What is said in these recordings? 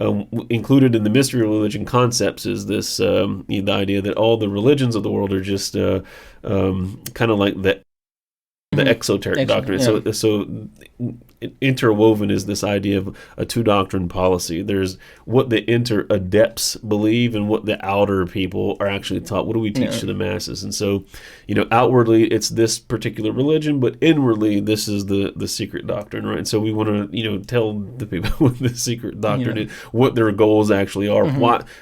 included in the mystery religion concepts is this the idea that all the religions of the world are just kind of like the exoteric doctrine. Yeah. So interwoven is this idea of a two doctrine policy. There's what the adepts believe and what the outer people are actually taught. What do we teach to the masses? And so, outwardly it's this particular religion, but inwardly this is the secret doctrine, right? And so we want to, tell the people what the secret doctrine is, what their goals actually are,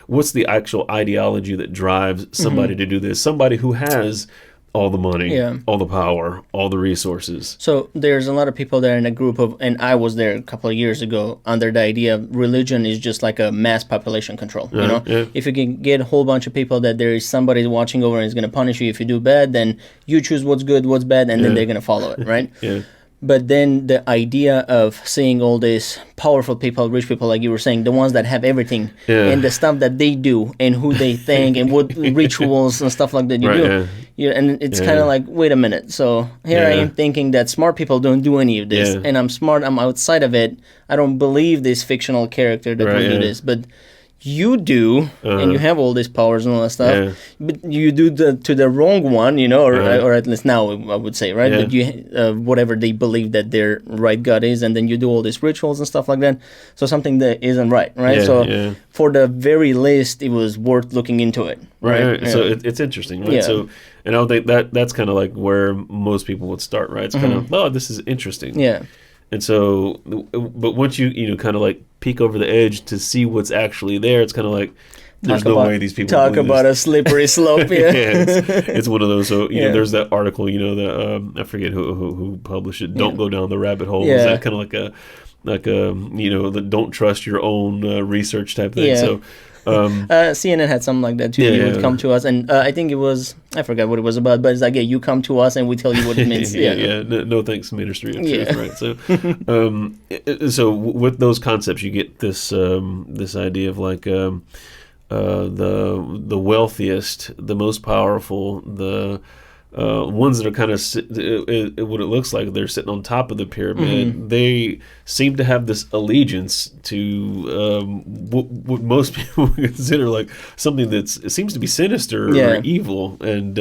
what's the actual ideology that drives somebody to do this. Somebody who has all the money, all the power, all the resources. So there's a lot of people there in a group of, and I was there a couple of years ago, under the idea of religion is just like a mass population control. If you can get a whole bunch of people that there is somebody watching over and is going to punish you if you do bad, then you choose what's good, what's bad, and then they're going to follow it, right? But then the idea of seeing all these powerful people, rich people, like you were saying, the ones that have everything, and the stuff that they do, and who they think, and what rituals and stuff like that you do. And it's kind of like, wait a minute. So here I am thinking that smart people don't do any of this, and I'm smart, I'm outside of it. I don't believe this fictional character that will do this, but you do, and you have all these powers and all that stuff, but you do to the wrong one, or at least now I would say, right? But you whatever they believe that their right God is, and then you do all these rituals and stuff like that. So something that isn't right? So for the very least, it was worth looking into it, right? So it's interesting, right? So, and I don't think that's kind of like where most people would start, right? It's kind of, this is interesting. And so, but once you kind of like peek over the edge to see what's actually there, it's kind of like, there's no way these people talk about a slippery slope. It's one of those. So there's that article. That I forget who published it. Don't go down the rabbit hole. Is that kind of like a the don't trust your own research type thing? So. CNN had something like that too. You would come to us, and I think it was, I forgot what it was about, but it's like, you come to us and we tell you what it means. No thanks, Ministry of Truth, right? So, so with those concepts, you get this this idea of like the wealthiest, the most powerful, the ones that are kind of what it looks like they're sitting on top of the pyramid. They seem to have this allegiance to what most people consider like something it seems to be sinister or evil, and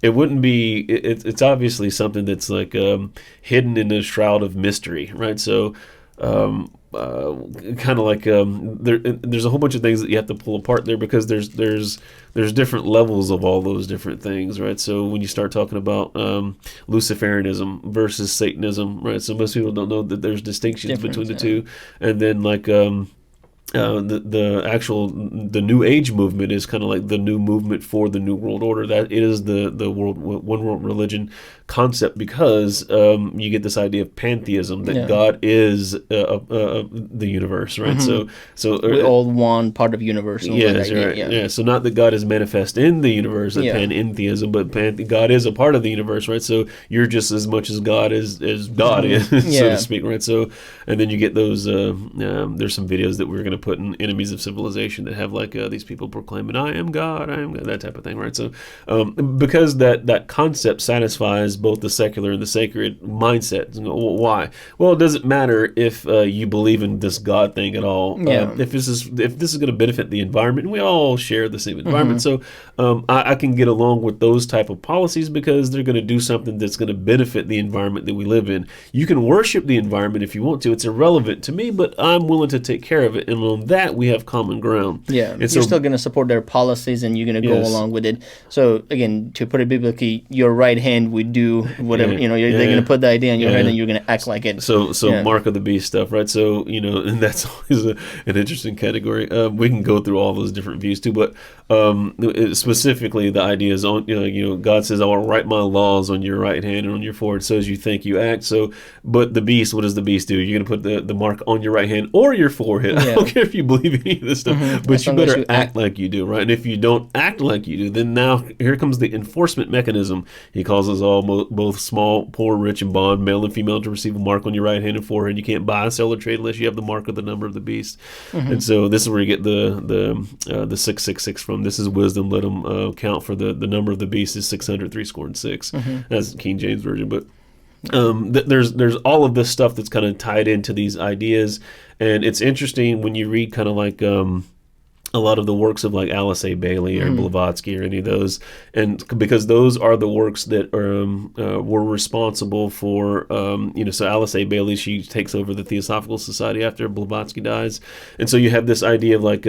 it wouldn't be. It's obviously something that's like hidden in a shroud of mystery, right? So. Kind of like there's a whole bunch of things that you have to pull apart there, because there's different levels of all those different things, right? So when you start talking about Luciferianism versus Satanism, right? So most people don't know that there's distinctions between the two, and then like the New Age movement is kind of like the new movement for the New World Order. That it is the one world religion concept, because you get this idea of pantheism, that God is the universe, right? So we all one part of universe. So not that God is manifest in the universe, pantheism, but God is a part of the universe, right? So you're just as much as God as God is, so to speak, right? So, and then you get those. There's some videos that we're going to put in Enemies of Civilization that have like these people proclaiming, I am God, that type of thing, right? So because that concept satisfies both the secular and the sacred mindset. Why? Well, it doesn't matter if you believe in this God thing at all. If this is going to benefit the environment, and we all share the same environment, so I can get along with those type of policies, because they're going to do something that's going to benefit the environment that we live in. You can worship the environment if you want to. It's irrelevant to me, but I'm willing to take care of it, and on that we have common ground. And you're still going to support their policies, and you're going to go along with it. So again, to put it biblically, your right hand would do whatever, they're going to put the idea in your head, and you're going to act like it. So Mark of the Beast stuff, right? So, and that's always an interesting category. We can go through all those different views too, but specifically the idea is on, God says, I will write my laws on your right hand and on your forehead, so as you think, you act. So, but the beast, what does the beast do? You're going to put the mark on your right hand or your forehead. I don't care if you believe any of this stuff, but you better act like you do, right? And if you don't act like you do, then now here comes the enforcement mechanism. He calls us all both small, poor, rich, and bond, male and female, to receive a mark on your right hand and forehead. You can't buy, sell, or trade unless you have the mark of the number of the beast. And so this is where you get the 666 from. This is wisdom. Let them count, for the number of the beast is 600, 3 score and 6. That's King James version, but There's all of this stuff that's kind of tied into these ideas, and it's interesting when you read kind of like a lot of the works of like Alice A. Bailey or Blavatsky or any of those, and because those are the works that were responsible for, so Alice A. Bailey, she takes over the Theosophical Society after Blavatsky dies, and so you have this idea of like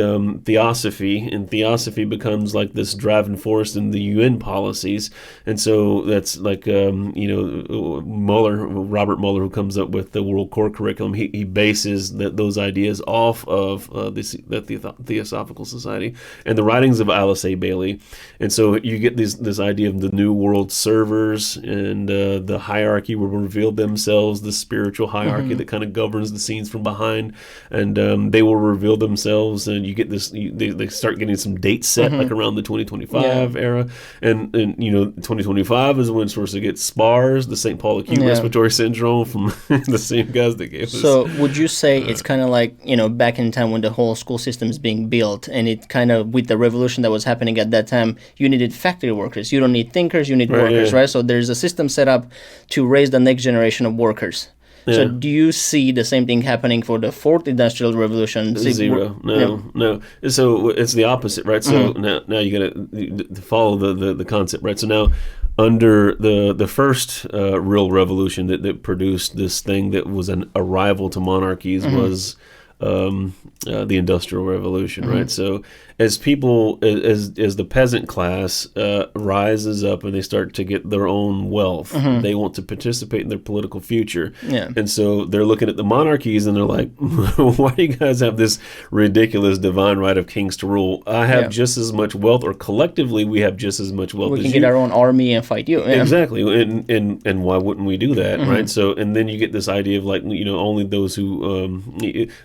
Theosophy, and Theosophy becomes like this driving force in the UN policies, and so that's like Robert Mueller, who comes up with the World Core Curriculum, he bases those ideas off of the Theosophical Society and the writings of Alice A. Bailey, and so you get this idea of the New World servers, and the hierarchy will reveal themselves, the spiritual hierarchy that kind of governs the scenes from behind, and they will reveal themselves, and you get this. They start getting some dates set like around the 2025 era, and 2025 is when it's supposed to get SPARS, the St. Paul acute respiratory syndrome, from the same guys that gave us. So would you say it's kind of like back in time when the whole school system is being built? And it kind of, with the revolution that was happening at that time, you needed factory workers. You don't need thinkers, you need workers, right? So there's a system set up to raise the next generation of workers. Yeah. So do you see the same thing happening for the fourth industrial revolution? Zero. No. So it's the opposite, right? So now you got to follow the concept, right? So now under the first real revolution that produced this thing that was a rival to monarchies was the Industrial Revolution, right? So as people, as the peasant class rises up and they start to get their own wealth, they want to participate in their political future. Yeah. And so they're looking at the monarchies and they're like, why do you guys have this ridiculous divine right of kings to rule? I have just as much wealth, or collectively we have just as much wealth as you. We can get our own army and fight you. Yeah. Exactly. And why wouldn't we do that, right? So, and then you get this idea of like, only those who,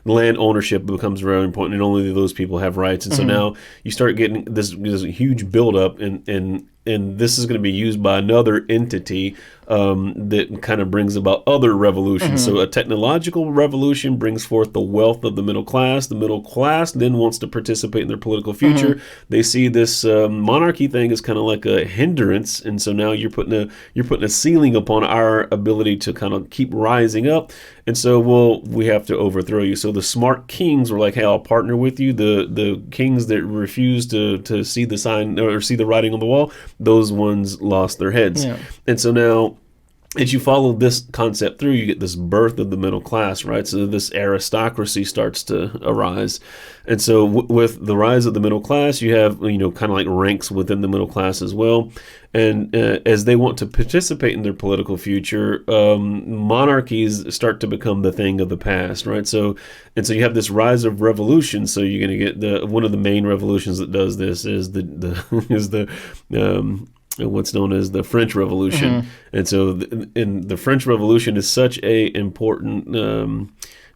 land ownership becomes very important, and only those people have rights. And so now you start getting this huge buildup, and this is going to be used by another entity that kind of brings about other revolutions. So a technological revolution brings forth the wealth of the middle class. The middle class then wants to participate in their political future. They see this monarchy thing as kind of like a hindrance, and so now you're putting a ceiling upon our ability to kind of keep rising up. And so, we have to overthrow you. So the smart kings were like, hey, I'll partner with you. The kings that refuse to see the sign or see the writing on the wall, those ones lost their heads. Yeah. And so now, as you follow this concept through, you get this birth of the middle class, right? So this aristocracy starts to arise. And so with the rise of the middle class, you have, kind of like ranks within the middle class as well. And as they want to participate in their political future, monarchies start to become the thing of the past, right? So you have this rise of revolution. So you're going to get one of the main revolutions that does this is what's known as the French Revolution. And so the French Revolution is such a important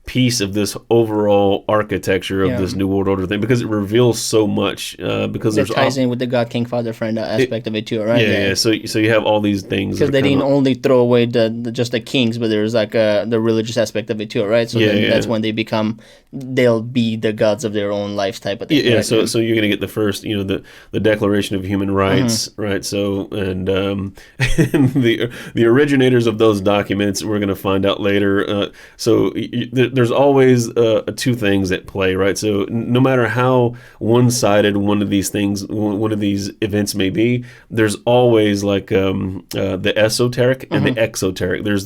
piece of this overall architecture of this New World Order thing, because it reveals so much. Because it ties in with the God, King, Father, Friend aspect of it too, right? Yeah. So you have all these things because they didn't only throw away just the kings, but there's like the religious aspect of it too, right? So that's when they'll be the gods of their own lives type of thing. Yeah. Right? So you're gonna get the first, the Declaration of Human Rights, right? So and the originators of those documents, we're gonna find out later. There's always two things at play, right? So no matter how one-sided one of these events may be, there's always like the esoteric and the exoteric. There's